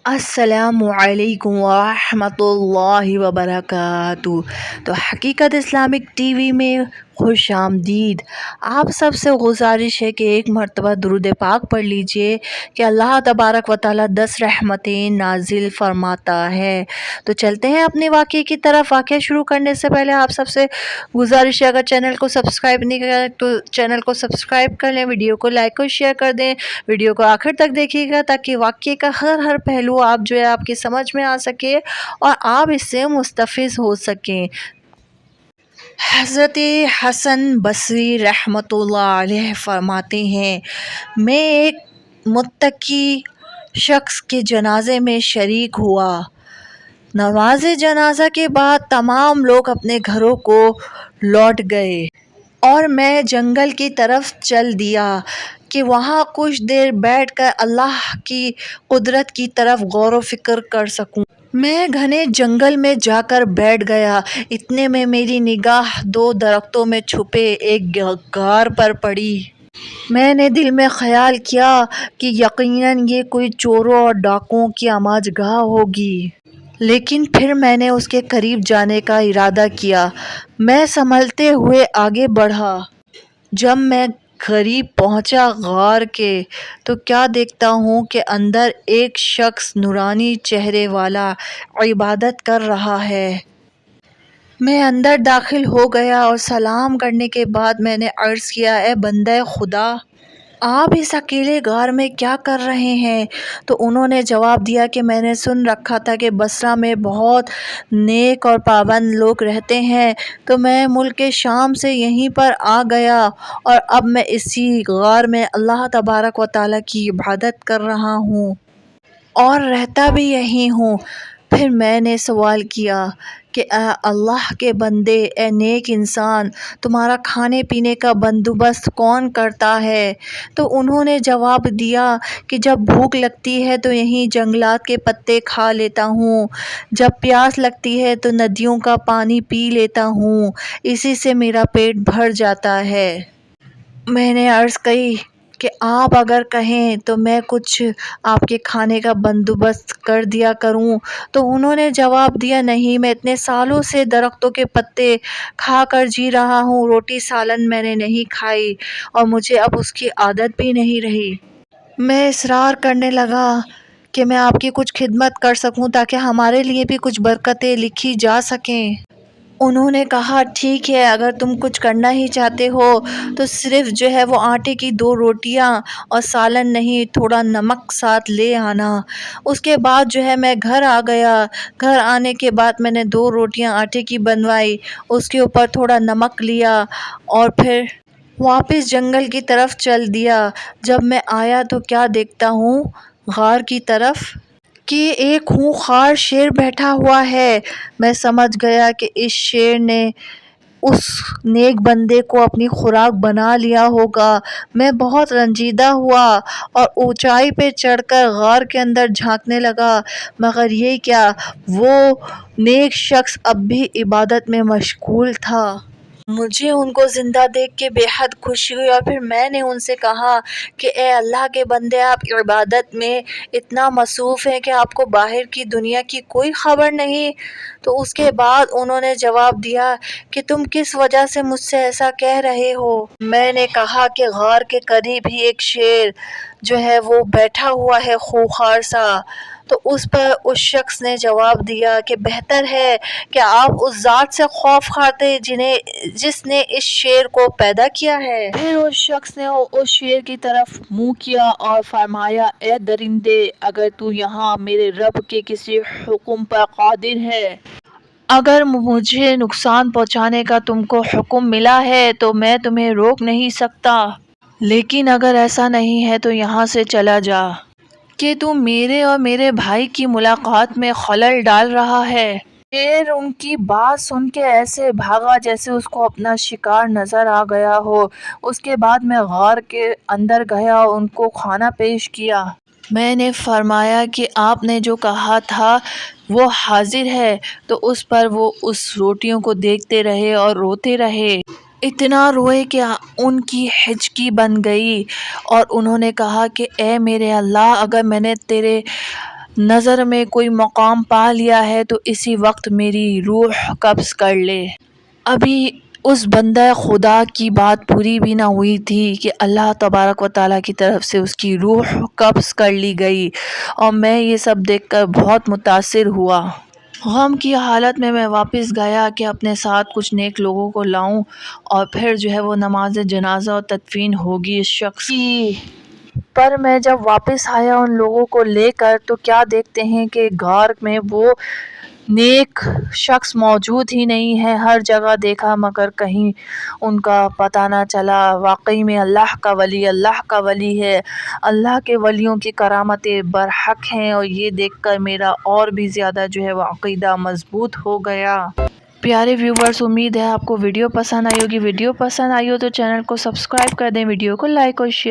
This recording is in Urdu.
السلام علیکم ورحمۃ اللہ وبرکاتہ۔ تو حقیقت اسلامک ٹی وی میں خوش آمدید۔ آپ سب سے گزارش ہے کہ ایک مرتبہ درود پاک پڑھ لیجئے کہ اللہ تبارک و تعالیٰ 10 رحمتیں نازل فرماتا ہے۔ تو چلتے ہیں اپنے واقعے کی طرف۔ واقعہ شروع کرنے سے پہلے آپ سب سے گزارش ہے، اگر چینل کو سبسکرائب نہیں کرا تو چینل کو سبسکرائب کر لیں، ویڈیو کو لائک اور شیئر کر دیں، ویڈیو کو آخر تک دیکھیے گا تاکہ واقعے کا ہر پہلو آپ کی سمجھ میں آ سکے اور آپ اس سے مستفید ہو سکیں۔ حضرت حسن بصری رحمۃ اللہ علیہ فرماتے ہیں، میں ایک متقی شخص کے جنازے میں شریک ہوا۔ نماز جنازہ کے بعد تمام لوگ اپنے گھروں کو لوٹ گئے اور میں جنگل کی طرف چل دیا کہ وہاں کچھ دیر بیٹھ کر اللہ کی قدرت کی طرف غور و فکر کر سکوں۔ میں گھنے جنگل میں جا کر بیٹھ گیا۔ اتنے میں میری نگاہ 2 درختوں میں چھپے ایک غار پر پڑی۔ میں نے دل میں خیال کیا کہ یقیناً یہ کوئی چوروں اور ڈاکوؤں کی آماج گاہ ہوگی، لیکن پھر میں نے اس کے قریب جانے کا ارادہ کیا۔ میں سنبھلتے ہوئے آگے بڑھا۔ جب میں قریب پہنچا غار کے تو کیا دیکھتا ہوں کہ اندر ایک شخص نورانی چہرے والا عبادت کر رہا ہے۔ میں اندر داخل ہو گیا اور سلام کرنے کے بعد میں نے عرض کیا، اے بندہ خدا، آپ اس اکیلے غار میں کیا کر رہے ہیں؟ تو انہوں نے جواب دیا کہ میں نے سن رکھا تھا کہ بصرہ میں بہت نیک اور پابند لوگ رہتے ہیں، تو میں ملک شام سے یہیں پر آ گیا اور اب میں اسی غار میں اللہ تبارک و تعالیٰ کی عبادت کر رہا ہوں اور رہتا بھی یہیں ہوں۔ پھر میں نے سوال کیا کہ اے اللہ کے بندے، اے نیک انسان، تمہارا کھانے پینے کا بندوبست کون کرتا ہے؟ تو انہوں نے جواب دیا کہ جب بھوک لگتی ہے تو یہیں جنگلات کے پتے کھا لیتا ہوں، جب پیاس لگتی ہے تو ندیوں کا پانی پی لیتا ہوں، اسی سے میرا پیٹ بھر جاتا ہے۔ میں نے عرض کی کہ آپ اگر کہیں تو میں کچھ آپ کے کھانے کا بندوبست کر دیا کروں۔ تو انہوں نے جواب دیا، نہیں، میں اتنے سالوں سے درختوں کے پتے کھا کر جی رہا ہوں، روٹی سالن میں نے نہیں کھائی اور مجھے اب اس کی عادت بھی نہیں رہی۔ میں اصرار کرنے لگا کہ میں آپ کی کچھ خدمت کر سکوں تاکہ ہمارے لیے بھی کچھ برکتیں لکھی جا سکیں۔ انہوں نے کہا، ٹھیک ہے، اگر تم کچھ کرنا ہی چاہتے ہو تو صرف وہ آٹے کی 2 روٹیاں اور سالن نہیں، تھوڑا نمک ساتھ لے آنا۔ اس کے بعد میں گھر آ گیا۔ گھر آنے کے بعد میں نے 2 روٹیاں آٹے کی بنوائی، اس کے اوپر تھوڑا نمک لیا اور پھر واپس جنگل کی طرف چل دیا۔ جب میں آیا تو کیا دیکھتا ہوں غار کی طرف کہ ایک خونخوار شیر بیٹھا ہوا ہے۔ میں سمجھ گیا کہ اس شیر نے اس نیک بندے کو اپنی خوراک بنا لیا ہوگا۔ میں بہت رنجیدہ ہوا اور اونچائی پہ چڑھ کر غار کے اندر جھانکنے لگا، مگر یہ کیا، وہ نیک شخص اب بھی عبادت میں مشغول تھا۔ مجھے ان کو زندہ دیکھ کے بے حد خوشی ہوئی اور پھر میں نے ان سے کہا کہ اے اللہ کے بندے، آپ عبادت میں اتنا مصروف ہیں کہ آپ کو باہر کی دنیا کی کوئی خبر نہیں؟ تو اس کے بعد انہوں نے جواب دیا کہ تم کس وجہ سے مجھ سے ایسا کہہ رہے ہو؟ میں نے کہا کہ غار کے قریب ہی ایک شیر وہ بیٹھا ہوا ہے، خونخوار سا۔ تو اس پر اس شخص نے جواب دیا کہ بہتر ہے کہ آپ اس ذات سے خوف کھاتے جس نے اس شیر کو پیدا کیا ہے۔ پھر اس شخص نے اس شیر کی طرف منہ کیا اور فرمایا، اے درندے، اگر تو یہاں میرے رب کے کسی حکم پر قادر ہے، اگر مجھے نقصان پہنچانے کا تم کو حکم ملا ہے تو میں تمہیں روک نہیں سکتا، لیکن اگر ایسا نہیں ہے تو یہاں سے چلا جا، کہ تم میرے اور میرے بھائی کی ملاقات میں خلل ڈال رہا ہے۔ شیر ان کی بات سن کے ایسے بھاگا جیسے اس کو اپنا شکار نظر آ گیا ہو۔ اس کے بعد میں غار کے اندر گیا اور ان کو کھانا پیش کیا۔ میں نے فرمایا کہ آپ نے جو کہا تھا وہ حاضر ہے، تو اس پر وہ اس روٹیوں کو دیکھتے رہے اور روتے رہے، اتنا روئے کہ ان کی ہچکی بن گئی اور انہوں نے کہا کہ اے میرے اللہ، اگر میں نے تیرے نظر میں کوئی مقام پا لیا ہے تو اسی وقت میری روح قبض کر لے۔ ابھی اس بندہ خدا کی بات پوری بھی نہ ہوئی تھی کہ اللہ تبارک و تعالیٰ کی طرف سے اس کی روح قبض کر لی گئی، اور میں یہ سب دیکھ کر بہت متاثر ہوا۔ غم کی حالت میں واپس گیا کہ اپنے ساتھ کچھ نیک لوگوں کو لاؤں، اور پھر جو ہے وہ نماز جنازہ اور تدفین ہوگی اس شخص کی۔ پر میں جب واپس آیا ان لوگوں کو لے کر تو کیا دیکھتے ہیں کہ غار میں وہ نیک شخص موجود ہی نہیں ہے۔ ہر جگہ دیکھا مگر کہیں ان کا پتہ نہ چلا۔ واقعی میں اللہ کا ولی ہے۔ اللہ کے ولیوں کی کرامتیں برحق ہیں، اور یہ دیکھ کر میرا اور بھی زیادہ جو ہے وہ عقیدہ مضبوط ہو گیا۔ پیارے ویورز، امید ہے آپ کو ویڈیو پسند آئی ہوگی۔ ویڈیو پسند آئی ہو تو چینل کو سبسکرائب کر دیں، ویڈیو کو لائک اور شیئر